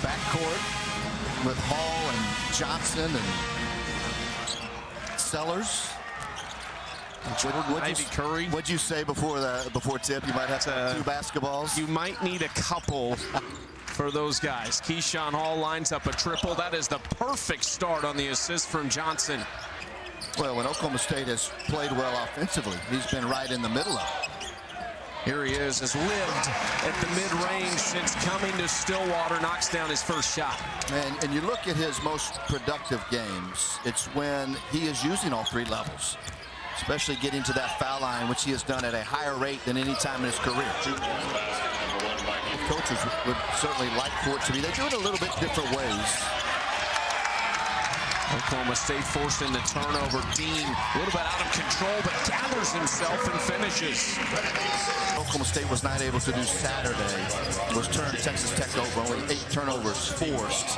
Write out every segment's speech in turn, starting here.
backcourt with Hall and Johnson and Sellers. Ivy Curry. What'd you say before tip? You might have 2 basketballs. You might need a couple for those guys. Keyshawn Hall lines up a triple. That is the perfect start on the assist from Johnson. Well, when Oklahoma State has played well offensively, he's been right in the middle of it. Here he is, has lived at the mid-range since coming to Stillwater, knocks down his first shot. And you look at his most productive games, it's when he is using all 3 levels, especially getting to that foul line, which he has done at a higher rate than any time in his career. Coaches would certainly like for it to be. They do it a little bit different ways. Oklahoma State forcing the turnover. Dean a little bit out of control, but gathers himself and finishes. Oklahoma State was not able to do Saturday. Was turned Texas Tech over, only 8 turnovers forced.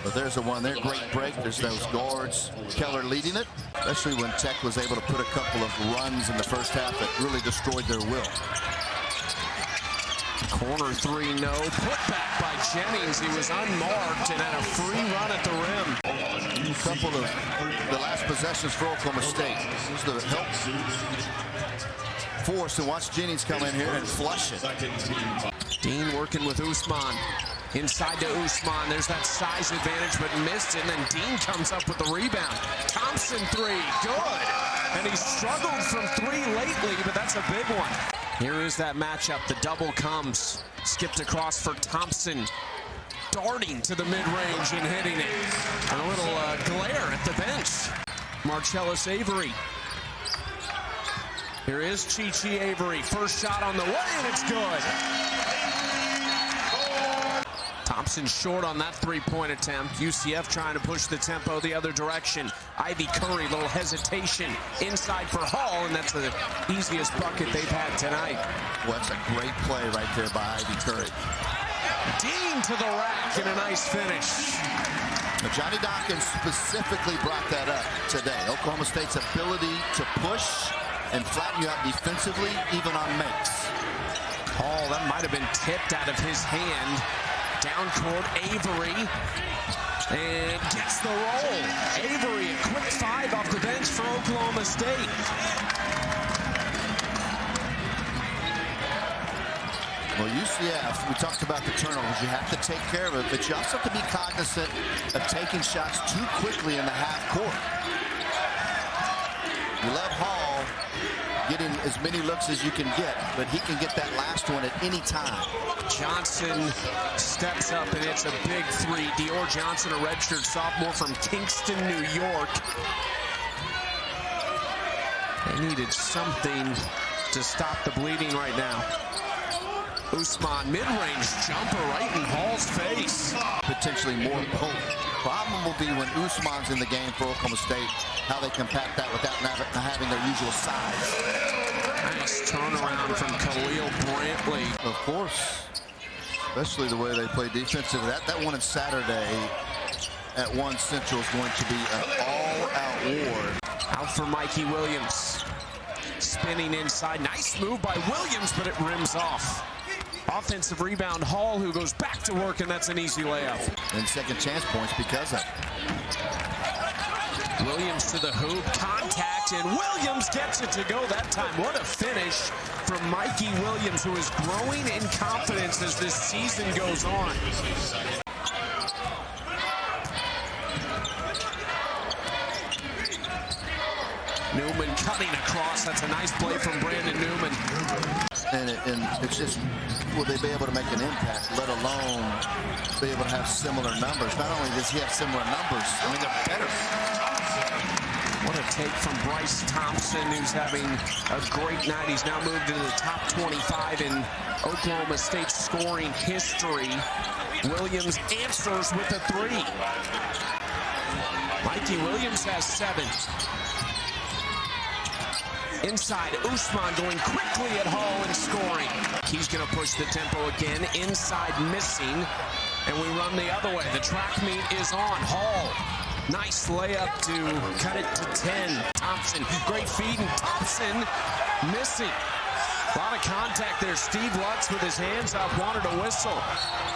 But there's the one there, great break. There's those guards. Keller leading it, especially when Tech was able to put a couple of runs in the first half that really destroyed their will. Corner 3, no. Put back by Jennings. He was unmarked and had a free run at the rim. A couple of the last possessions for Oklahoma State. This is the help force, and watch Jennings come in here and flush it. Dean working with Usman. Inside to Usman. There's that size advantage, but missed it. And then Dean comes up with the rebound. Thompson 3, good. And he's struggled from 3 lately, but that's a big one. Here is that matchup. The double comes. Skipped across for Thompson. Darting to the mid-range and hitting it. And a little glare at the bench. Marcellus Avery. Here is Chi Avery. First shot on the way, and it's good. Thompson short on that 3-point attempt. UCF trying to push the tempo the other direction. Ivy Curry, little hesitation inside for Hall, and that's the easiest bucket they've had tonight. Well, that's a great play right there by Ivy Curry. Dean to the rack and a nice finish. Now, Johnny Dawkins specifically brought that up today. Oklahoma State's ability to push and flatten you out defensively, even on makes. Hall, that might have been tipped out of his hand. Down court, Avery, and gets the roll. Avery, a quick 5 off the bench for Oklahoma State. Well, UCF, we talked about the turnovers. You have to take care of it, but you also have to be cognizant of taking shots too quickly in the half court. You let Hall getting as many looks as you can get, but he can get that last one at any time. Johnson steps up, and it's a big 3. Dior Johnson, a redshirt sophomore from Kingston, New York. They needed something to stop the bleeding right now. Usman, mid-range jumper right in Hall's face. Potentially more potent. Problem will be when Usman's in the game for Oklahoma State, how they compact that without having their usual size. Nice turnaround from Khalil Brantley. Of course, especially the way they play defensively. That one on Saturday at 1 Central is going to be an all-out war. Out for Mikey Williams. Spinning inside. Nice move by Williams, but it rims off. Offensive rebound, Hall, who goes back to work, and that's an easy layup. And second chance points because of it. Williams to the hoop, contact, and Williams gets it to go that time. What a finish from Mikey Williams, who is growing in confidence as this season goes on. Newman cutting across. That's a nice play from Brandon Newman. And it's just, will they be able to make an impact, let alone be able to have similar numbers? Not only does he have similar numbers, I mean, they're better. What a take from Bryce Thompson, who's having a great night. He's now moved into the top 25 in Oklahoma State scoring history. Williams answers with a 3. Mikey Williams has 7. Inside, Usman going quickly at Hall and scoring. He's going to push the tempo again. Inside, missing. And we run the other way. The track meet is on. Hall, nice layup to cut it to 10. Thompson, great feed, and Thompson missing. A lot of contact there. Steve Lutz with his hands up, wanted a whistle.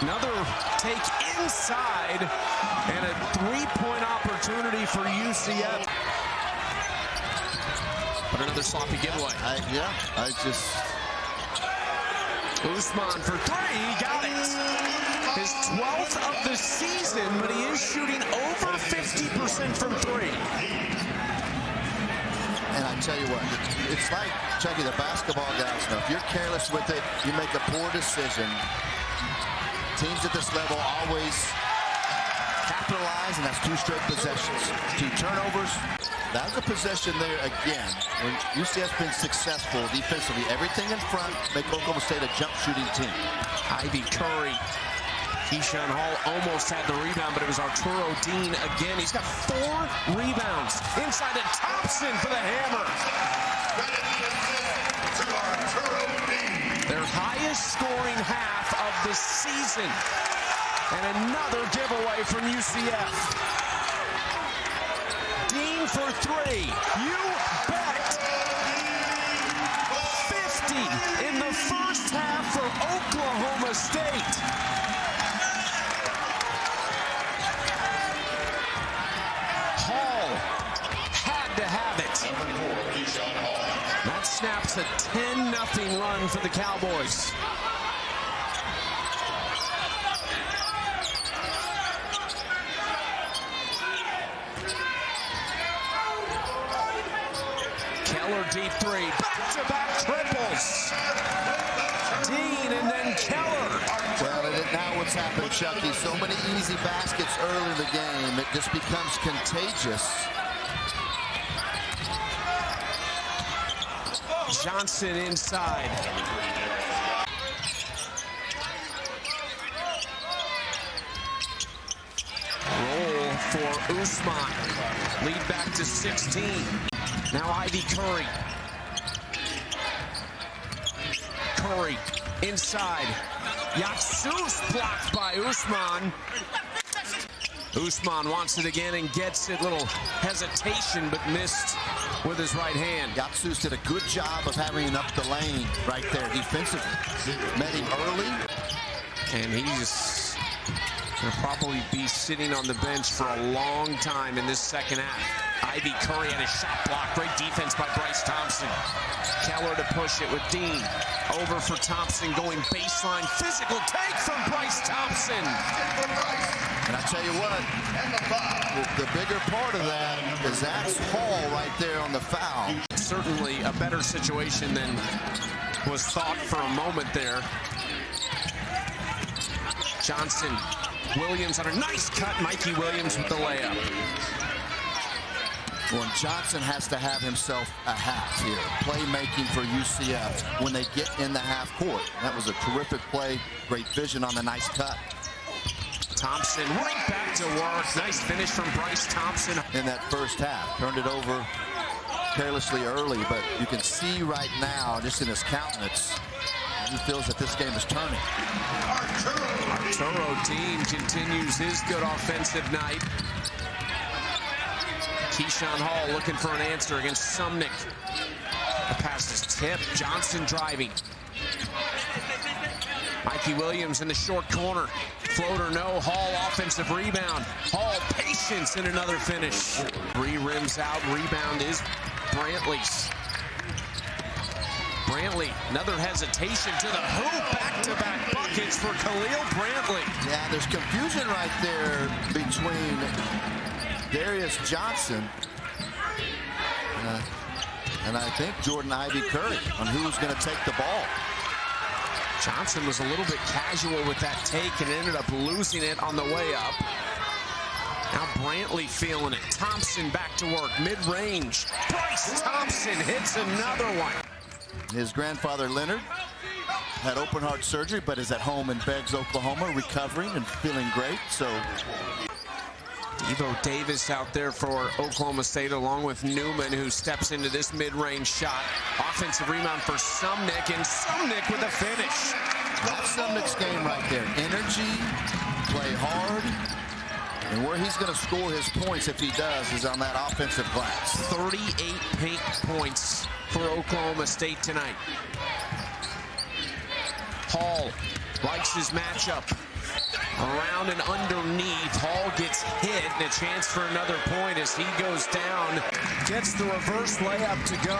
Another take in. inside, and a three-point opportunity for UCF. But another sloppy giveaway. Usman for three, he got it. His 12th of the season, but he is shooting over 50% from three. And I tell you what, it's like, Chucky, the basketball guys know, if you're careless with it, you make a poor decision. Teams at this level always capitalize, and that's 2 straight possessions. 2 turnovers. That was a possession there again. When UCF's been successful defensively, everything in front, make Oklahoma State a jump shooting team. Ivy Curry. Keyshawn Hall almost had the rebound, but it was Arturo Dean again. He's got 4 rebounds. Inside to Thompson for the hammer. Their highest scoring half of the season. And another giveaway from UCF. Dean for 3. You bet. 50 in the first half for Oklahoma State. Hall had to have it. That snaps a 10-0 run for the Cowboys. Keller deep 3, back-to-back triples. Dean and then Keller. Well, now what's happened, Chucky, so many easy baskets early in the game, it just becomes contagious. Johnson inside. Roll for Usman. Lead back to 16. Now Ivy Curry. Curry inside. Yatsus blocked by Usman. Usman wants it again and gets it. Little hesitation, but missed with his right hand. Yatsus did a good job of having him up the lane right there defensively. Met him early. And he's going to probably be sitting on the bench for a long time in this second half. Ivy Curry had a shot block. Great defense by Bryce Thompson. Keller to push it with Dean. Over for Thompson, going baseline. Physical take from Bryce Thompson. And I tell you what, the bigger part of that is that's Hall right there on the foul. Certainly a better situation than was thought for a moment there. Johnson, Williams on a nice cut. Mikey Williams with the layup. Well, Johnson has to have himself a half here. Playmaking for UCF when they get in the half court. That was a terrific play. Great vision on the nice cut. Thompson right back to work. Nice finish from Bryce Thompson. In that first half. Turned it over carelessly early, but you can see right now, just in his countenance, he feels that this game is turning. Arturo Dean continues his good offensive night. Keyshawn Hall looking for an answer against Sumnick. The pass is tipped. Johnson driving. Mikey Williams in the short corner. Floater no. Hall offensive rebound. Hall patience in another finish. 3 rims out. Rebound is Brantley's. Brantley, another hesitation to the hoop. Back-to-back buckets for Khalil Brantley. Yeah, there's confusion right there between Darius Johnson and I think Jordan Ivy Curry on who's going to take the ball. Johnson was a little bit casual with that take and ended up losing it on the way up. Now Brantley feeling it. Thompson back to work, mid-range. Bryce Thompson hits another one. His grandfather Leonard had open heart surgery, but is at home in Beggs, Oklahoma, recovering and feeling great. So Evo Davis out there for Oklahoma State, along with Newman, who steps into this mid-range shot. Offensive rebound for Sumnick, and Sumnick with a finish. That's Sumnick's game right there. Energy, play hard, and where he's going to score his points, if he does, is on that offensive glass. 38 paint points for Oklahoma State tonight. Hall likes his matchup. Around and underneath, Hall gets hit, and a chance for another point as he goes down. Gets the reverse layup to go.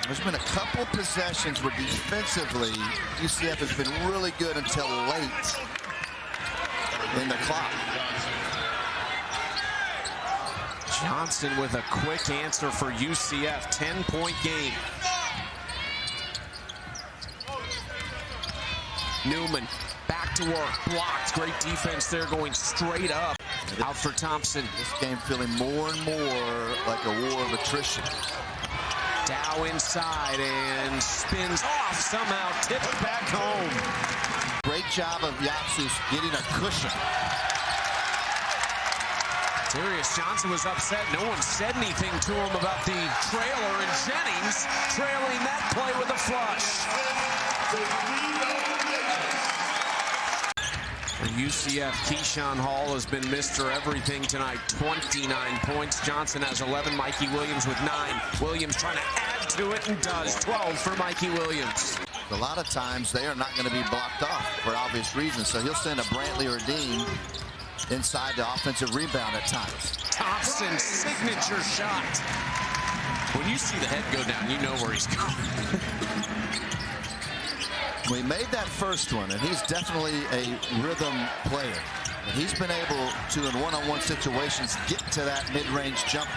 There's been a couple possessions where defensively, UCF has been really good until late in the clock. Johnson with a quick answer for UCF, 10-point game. Newman back to work, blocked. Great defense there, going straight up. Out for Thompson. This game feeling more and more like a war of attrition. Dow inside and spins off, somehow tipped back home. Great job of Yapsus getting a cushion. Darius Johnson was upset. No one said anything to him about the trailer, and Jennings trailing that play with a flush. For UCF, Keyshawn Hall has been Mr. Everything tonight. 29 points. Johnson has 11. Mikey Williams with 9. Williams trying to add to it and does. 12 for Mikey Williams. A lot of times they are not going to be blocked off for obvious reasons, so he'll send a Brantley or a Dean inside the offensive rebound at times. Thompson's signature shot. When you see the head go down, you know where he's going. We made that first one, and he's definitely a rhythm player. And he's been able to, in one-on-one situations, get to that mid-range jump.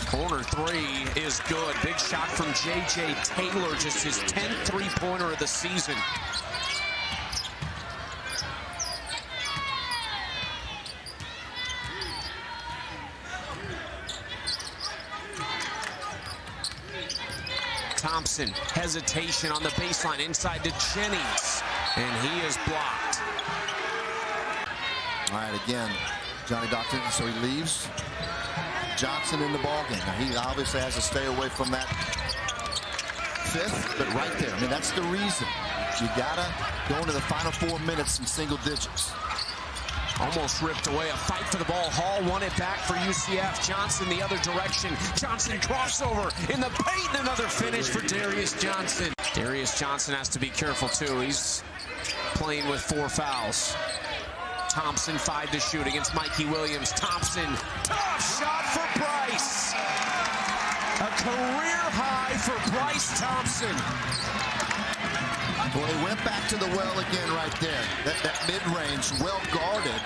Corner three is good. Big shot from J.J. Taylor, just his 10th three-pointer of the season. Thompson, hesitation on the baseline, inside to Jennings, and he is blocked. All right, again, Johnny Doctor, so he leaves Johnson in the ballgame. Now, he obviously has to stay away from that fifth, but right there, I mean, that's the reason. You gotta go into the final 4 minutes in single digits. Almost ripped away. A fight for the ball. Hall won it back for UCF. Johnson the other direction. Johnson crossover in the paint. Another finish for Darius Johnson. Darius Johnson has to be careful too. He's playing with 4 fouls. Thompson 5 to shoot against Mikey Williams. Thompson, tough shot for Bryce. A career high for Bryce Thompson. Well, he went back to the well again right there. That mid-range, well guarded,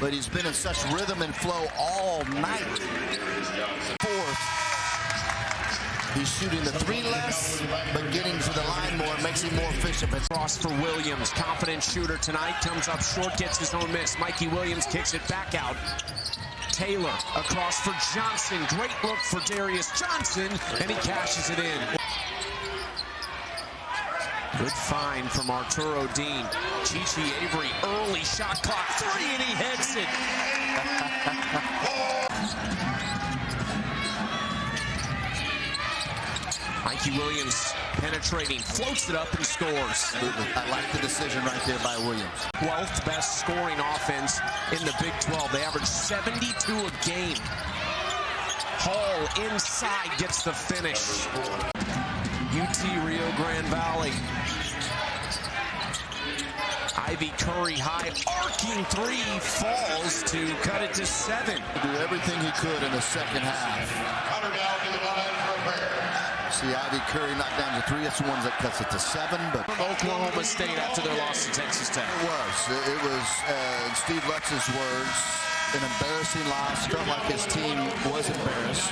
but he's been in such rhythm and flow all night. Fourth, he's shooting the 3 less, but getting to the line more makes him more efficient. Cross for Williams, confident shooter tonight, comes up short, gets his own miss. Mikey Williams kicks it back out. Taylor across for Johnson. Great look for Darius Johnson, and he cashes it in. Good find from Arturo Dean. Chichi Avery, early shot clock, 3, and he heads it. Mikey Williams penetrating, floats it up and scores. I like the decision right there by Williams. 12th best scoring offense in the Big 12. They average 72 a game. Hall inside gets the finish. UT Rio Grande Valley. Ivy Curry high, arcing 3, falls to cut it to 7. Do everything he could in the second half. See Ivy Curry knocked down to 3. That's the ones that cuts it to 7. But Oklahoma State after their loss to Texas Tech. It was in Steve Lutz's words, an embarrassing loss. Felt like his team was embarrassed.